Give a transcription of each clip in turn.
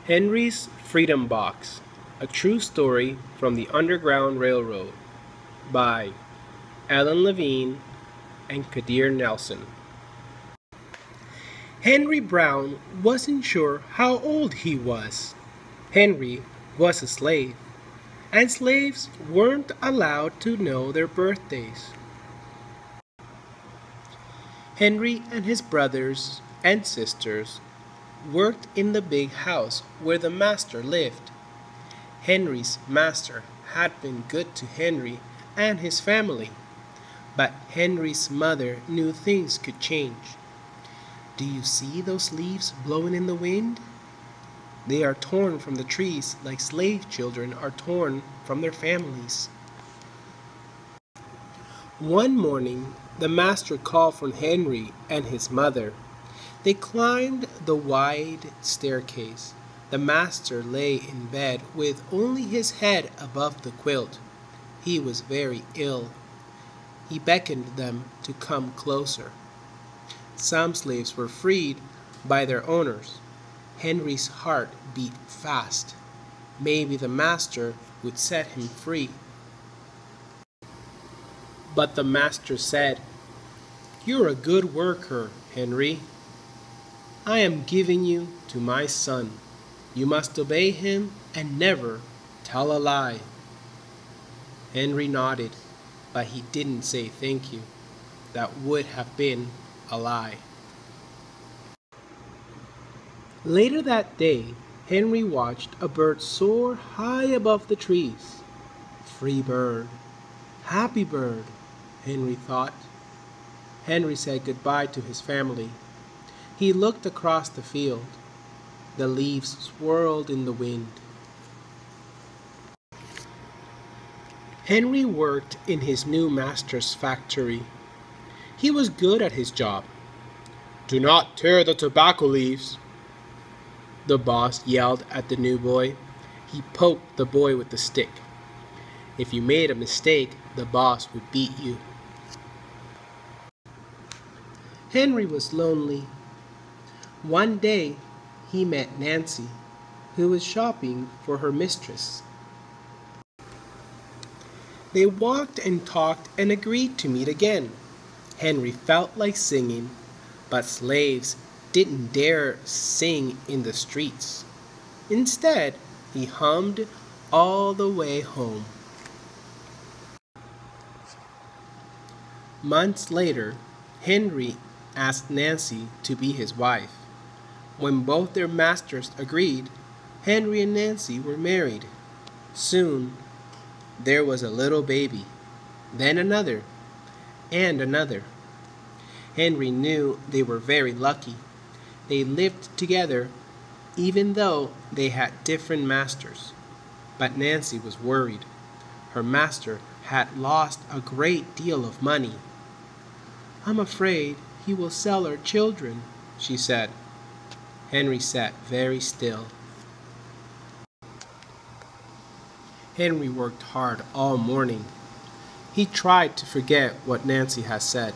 Henry's Freedom Box, a true story from the Underground Railroad by Levine and Kadir Nelson. Henry Brown wasn't sure how old he was. Henry was a slave, and slaves weren't allowed to know their birthdays. Henry and his brothers and sisters worked in the big house where the master lived. Henry's master had been good to Henry and his family, but Henry's mother knew things could change. Do you see those leaves blowing in the wind? They are torn from the trees like slave children are torn from their families. One morning, the master called for Henry and his mother. They climbed the wide staircase. The master lay in bed with only his head above the quilt. He was very ill. He beckoned them to come closer. Some slaves were freed by their owners. Henry's heart beat fast. Maybe the master would set him free. But the master said, "You're a good worker, Henry. I am giving you to my son. You must obey him and never tell a lie." Henry nodded, but he didn't say thank you. That would have been a lie. Later that day, Henry watched a bird soar high above the trees. Free bird, happy bird, Henry thought. Henry said goodbye to his family. He looked across the field. The leaves swirled in the wind. Henry worked in his new master's factory. He was good at his job. "Do not tear the tobacco leaves," the boss yelled at the new boy. He poked the boy with the stick. If you made a mistake, the boss would beat you. Henry was lonely. One day, he met Nancy, who was shopping for her mistress. They walked and talked and agreed to meet again. Henry felt like singing, but slaves didn't dare sing in the streets. Instead, he hummed all the way home. Months later, Henry asked Nancy to be his wife. When both their masters agreed, Henry and Nancy were married. Soon, there was a little baby, then another, and another. Henry knew they were very lucky. They lived together even though they had different masters. But Nancy was worried. Her master had lost a great deal of money. "I'm afraid he will sell our children," she said. Henry sat very still. Henry worked hard all morning. He tried to forget what Nancy had said.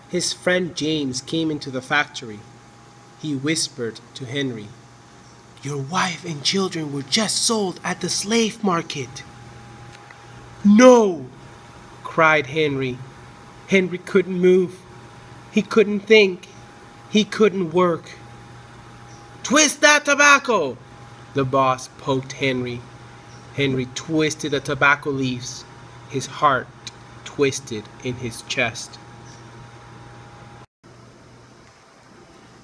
His friend James came into the factory. He whispered to Henry, "Your wife and children were just sold at the slave market." "No!" cried Henry. Henry couldn't move. He couldn't think. He couldn't work. "Twist that tobacco!" The boss poked Henry. Henry twisted the tobacco leaves. His heart twisted in his chest.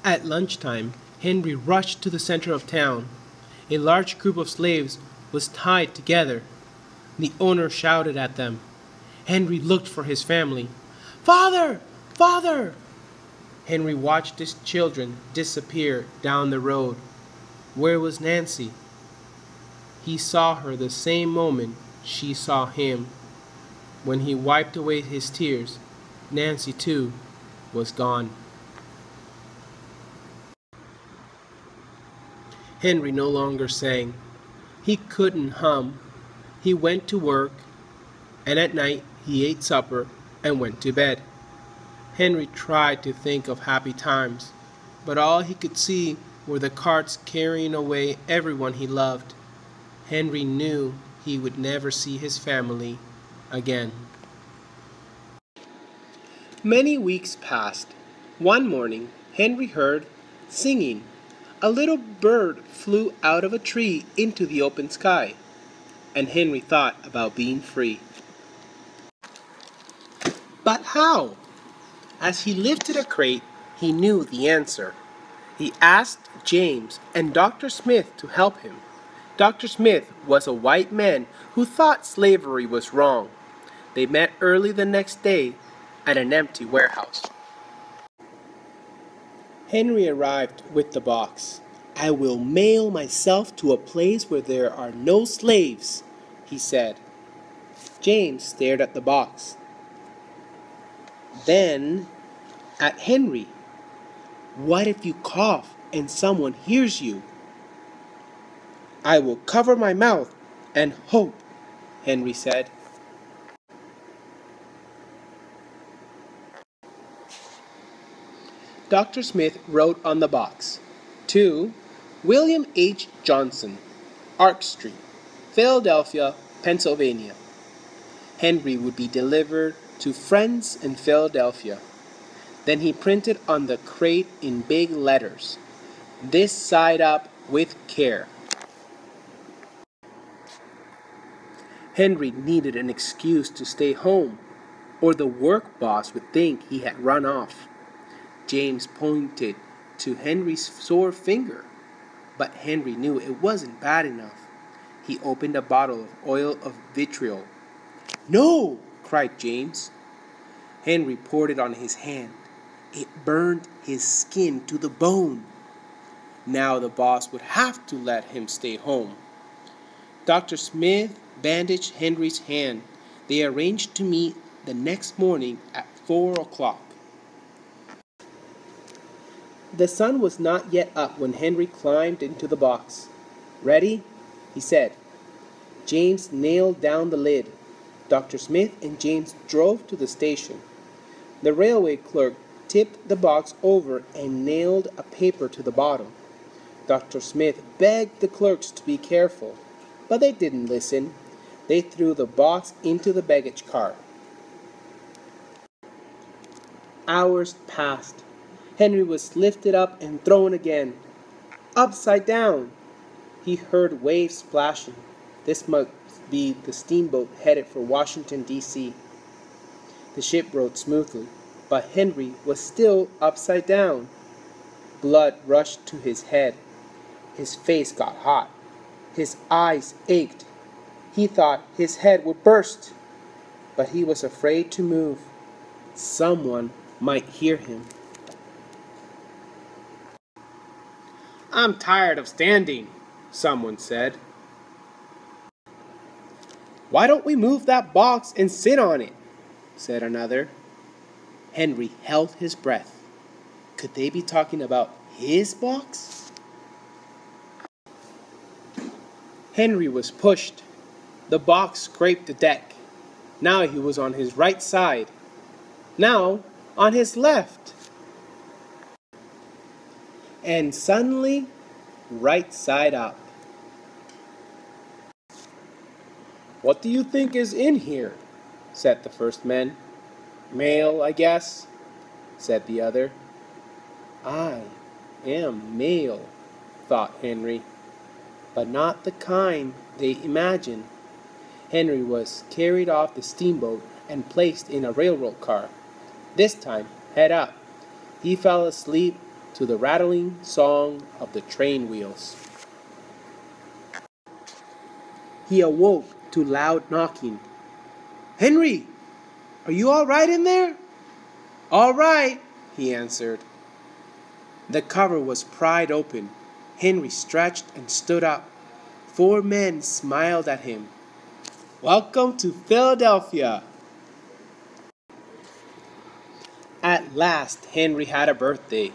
At lunchtime, Henry rushed to the center of town. A large group of slaves was tied together. The owner shouted at them. Henry looked for his family. "Father! Father!" Henry watched his children disappear down the road. Where was Nancy? He saw her the same moment she saw him. When he wiped away his tears, Nancy too was gone. Henry no longer sang. He couldn't hum. He went to work, and at night he ate supper and went to bed. Henry tried to think of happy times, but all he could see were the carts carrying away everyone he loved. Henry knew he would never see his family again. Many weeks passed. One morning, Henry heard singing. A little bird flew out of a tree into the open sky, and Henry thought about being free. But how? As he lifted a crate, he knew the answer. He asked James and Dr. Smith to help him. Dr. Smith was a white man who thought slavery was wrong. They met early the next day at an empty warehouse. Henry arrived with the box. "I will mail myself to a place where there are no slaves," he said. James stared at the box, then at Henry. "What if you cough and someone hears you?" "I will cover my mouth and hope," Henry said. Dr. Smith wrote on the box, "To William H. Johnson, Ark Street, Philadelphia, Pennsylvania." Henry would be delivered to friends in Philadelphia. Then he printed on the crate in big letters, "This side up with care." Henry needed an excuse to stay home, or the work boss would think he had run off. James pointed to Henry's sore finger, but Henry knew it wasn't bad enough. He opened a bottle of oil of vitriol. "No!" cried James. Henry poured it on his hand. It burned his skin to the bone. Now the boss would have to let him stay home. Dr. Smith bandaged Henry's hand. They arranged to meet the next morning at 4 o'clock. The sun was not yet up when Henry climbed into the box. "Ready?" he said. James nailed down the lid. Dr. Smith and James drove to the station. The railway clerk tipped the box over and nailed a paper to the bottom. Dr. Smith begged the clerks to be careful, but they didn't listen. They threw the box into the baggage car. Hours passed. Henry was lifted up and thrown again, upside down. He heard waves splashing. This must be the steamboat headed for Washington, D.C. The ship rode smoothly, but Henry was still upside down. Blood rushed to his head. His face got hot. His eyes ached. He thought his head would burst, but he was afraid to move. Someone might hear him. "I'm tired of standing," someone said. "Why don't we move that box and sit on it?" said another. Henry held his breath. Could they be talking about his box? Henry was pushed. The box scraped the deck. Now he was on his right side. Now on his left. And suddenly, right side up. "What do you think is in here?" said the first man. "Mail, I guess," said the other. "I am mail," thought Henry, but not the kind they imagined. Henry was carried off the steamboat and placed in a railroad car. This time, head up. He fell asleep to the rattling song of the train wheels. He awoke to loud knocking. "Henry, are you all right in there?" "All right," he answered. The cover was pried open. Henry stretched and stood up. 4 men smiled at him. "Welcome to Philadelphia." At last, Henry had a birthday.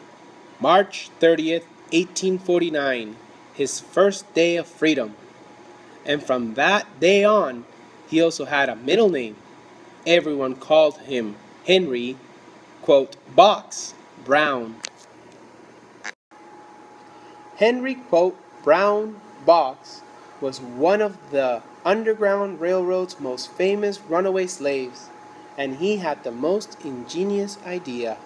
March 30th, 1849, his first day of freedom. And from that day on, he also had a middle name. Everyone called him Henry, quote, Box Brown. Henry Brown Boggs was one of the Underground Railroad's most famous runaway slaves, and he had the most ingenious idea.